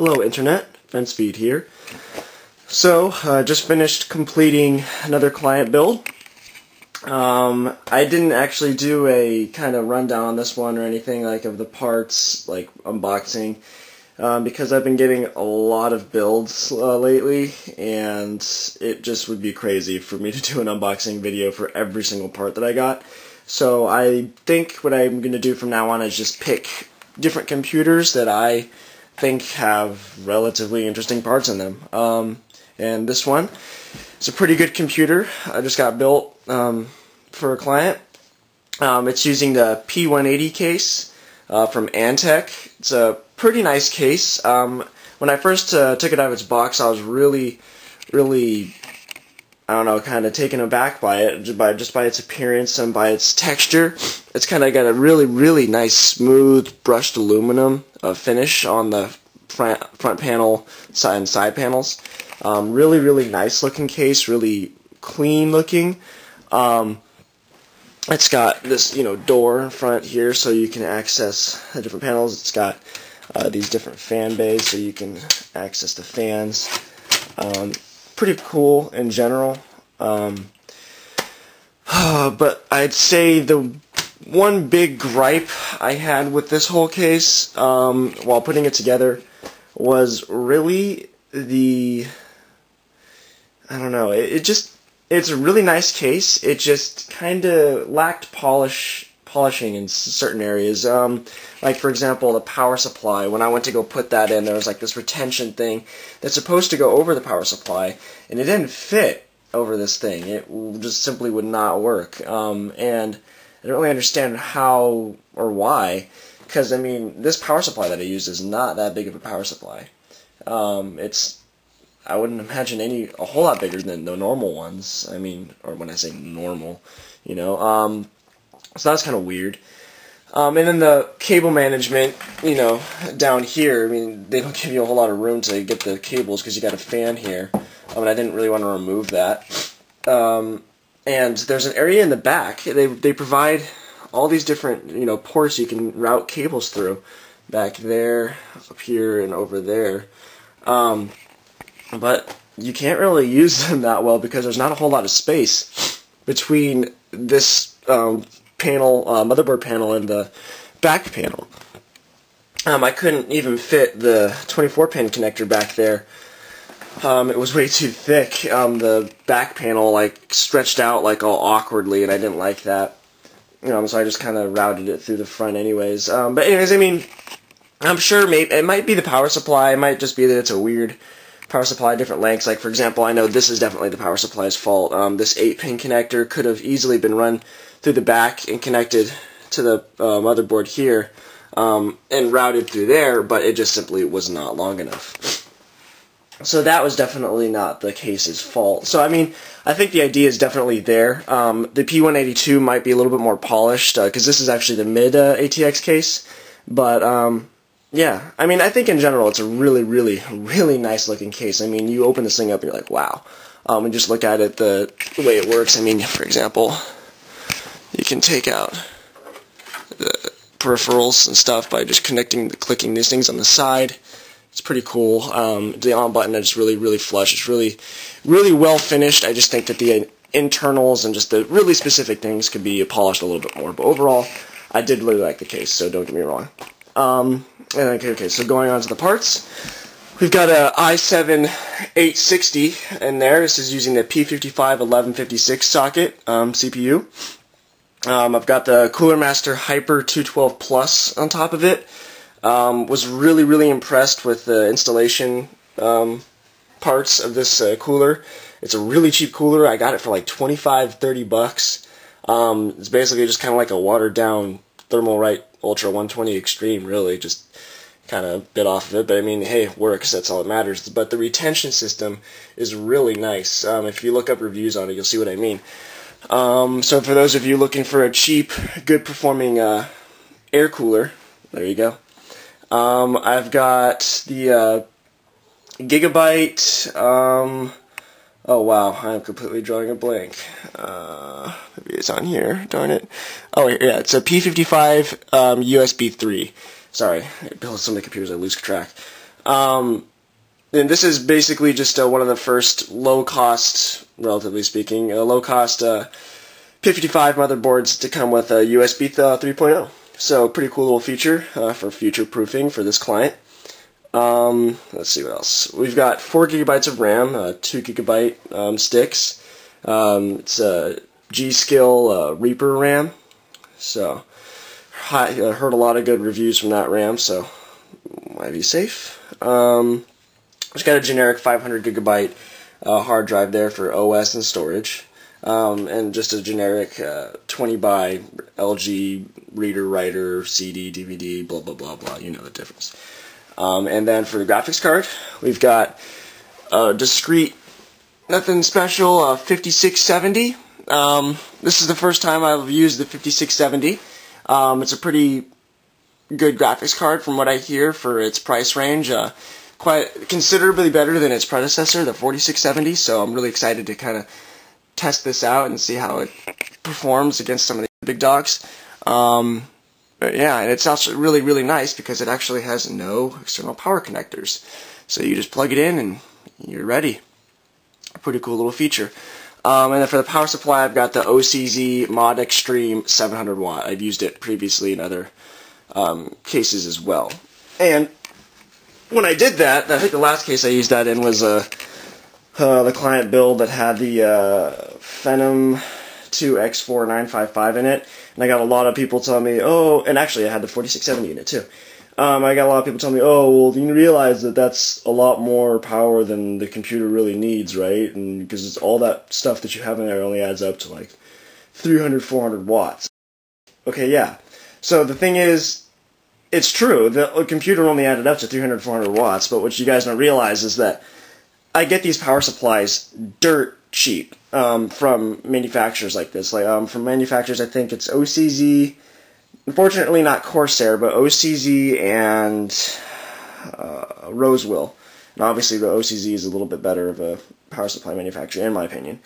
Hello Internet, FenceFeed here. So, just finished completing another client build. I didn't actually do a kind of rundown on this one or anything like of the parts, like unboxing, because I've been getting a lot of builds lately, and it just would be crazy for me to do an unboxing video for every single part that I got. So I think what I'm going to do from now on is just pick different computers that I think have relatively interesting parts in them. And this one is a pretty good computer. I just got built for a client. It's using the P180 case from Antec. It's a pretty nice case. When I first took it out of its box, I was really, I don't know, kind of taken aback by it, just by its appearance and by its texture. It's kind of got a really nice, smooth, brushed aluminum finish on the front panel and side panels. Really nice looking case, really clean looking. It's got this, door in front here so you can access the different panels. It's got these different fan bays so you can access the fans. Pretty cool in general. But I'd say the one big gripe I had with this whole case while putting it together was really I don't know, it's a really nice case. It just kind of lacked polishing in certain areas. Like, for example, the power supply. When I went to go put that in, there was like this retention thing that's supposed to go over the power supply, and it didn't fit over this thing. It just simply would not work. And I don't really understand how or why, because, I mean, this power supply that I used is not that big of a power supply. I wouldn't imagine a whole lot bigger than the normal ones. I mean, or when I say normal, so that's kind of weird. And then the cable management, down here, I mean, they don't give you a whole lot of room to get the cables because you got a fan here. And I didn't really want to remove that. And there's an area in the back. They provide all these different, ports you can route cables through. Back there, up here, and over there. But you can't really use them that well because there's not a whole lot of space between this motherboard panel and the back panel. I couldn't even fit the 24-pin connector back there. It was way too thick. The back panel stretched out all awkwardly, and I didn't like that. So I just kind of routed it through the front anyways. But anyways, I mean, I'm sure it might be the power supply. It might just be that it's a weird power supply, different lengths. Like, for example, I know this is definitely the power supply's fault. This 8-pin connector could have easily been run through the back and connected to the motherboard here and routed through there, but it just simply was not long enough. So that was definitely not the case's fault. So, I mean, I think the idea is definitely there. The P182 might be a little bit more polished, because this is actually the mid ATX case. But, yeah, I mean, I think in general it's a really nice looking case. I mean, you open this thing up and you're like, wow. And just look at it, the way it works. I mean, for example, you can take out the peripherals and stuff by just clicking these things on the side. It's pretty cool. The on button is really flush. It's really well finished. I just think that the internals and just the really specific things could be polished a little bit more. But overall, I did really like the case, so don't get me wrong. Okay, so going on to the parts. We've got a i7 860 in there. This is using the P55 1156 socket CPU. I've got the Cooler Master Hyper 212 Plus on top of it. Was really impressed with the installation parts of this cooler. It's a really cheap cooler. I got it for like $25-30 bucks. It's basically just kind of like a watered down Thermalright Ultra 120 Extreme, really, just kind of bit off of it, but I mean, hey, it works, that's all that matters. But the retention system is really nice. If you look up reviews on it, you'll see what I mean. So for those of you looking for a cheap, good performing air cooler, there you go. I've got the Gigabyte, oh wow, I'm completely drawing a blank. Maybe it's on here, darn it. Oh yeah, it's a P55 USB 3. Sorry, I build so many computers I lose track. And this is basically just one of the first low-cost, relatively speaking, low-cost P55 motherboards to come with a USB 3.0. So pretty cool little feature for future proofing for this client. Let's see what else. We've got 4 gigabytes of RAM, 2 gigabyte sticks. It's a G-Skill Reaper RAM. So I heard a lot of good reviews from that RAM, so might be safe. It's got a generic 500 gigabyte hard drive there for OS and storage, and just a generic 20 by LG reader, writer, CD, DVD, blah blah blah blah. You know the difference. And then for the graphics card, we've got a discrete, nothing special, 5670. This is the first time I've used the 5670. It's a pretty good graphics card from what I hear for its price range. Quite considerably better than its predecessor, the 4670, so I'm really excited to kind of test this out and see how it performs against some of the big dogs. But yeah, and it's also really, really nice because it actually has no external power connectors. So you just plug it in and you're ready. A pretty cool little feature. And then for the power supply, I've got the OCZ ModXStream 700 watt. I've used it previously in other cases as well. And when I did that, I think the last case I used that in was the client build that had the Phenom 2X4955 in it, and I got a lot of people telling me, oh, and actually I had the 4670 in it too. I got a lot of people telling me, oh, well, you realize that that's a lot more power than the computer really needs, right? And because it's all that stuff that you have in there only adds up to like 300, 400 watts. Okay, yeah. So the thing is, it's true, the computer only added up to 300, 400 watts, but what you guys don't realize is that I get these power supplies dirt cheap from manufacturers like this. Like from manufacturers, I think it's OCZ, unfortunately not Corsair, but OCZ and Rosewill. And obviously the OCZ is a little bit better of a power supply manufacturer, in my opinion.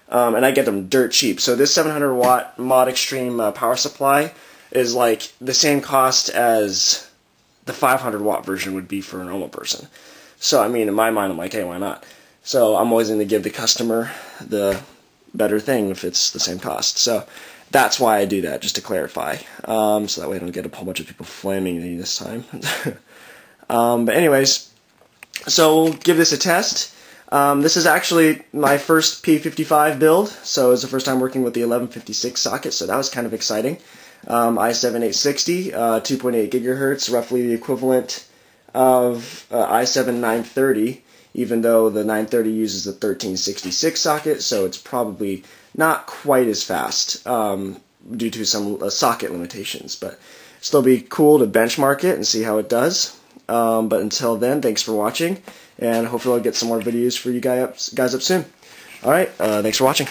And I get them dirt cheap. So this 700 watt ModXStream power supply is like the same cost as the 500 watt version would be for a normal person. So I mean, in my mind, I'm like, hey, why not? So I'm always going to give the customer the better thing if it's the same cost. So that's why I do that, just to clarify. So that way I don't get a whole bunch of people flaming me this time. But anyways, so we'll give this a test. This is actually my first P55 build, so it's the first time working with the 1156 socket, so that was kind of exciting. i7 860, 2.8 gigahertz, roughly the equivalent of i7 930, even though the 930 uses the 1366 socket, so it's probably not quite as fast due to some socket limitations, but still be cool to benchmark it and see how it does. But until then, thanks for watching, and hopefully I'll get some more videos for you guys up soon. Alright, thanks for watching.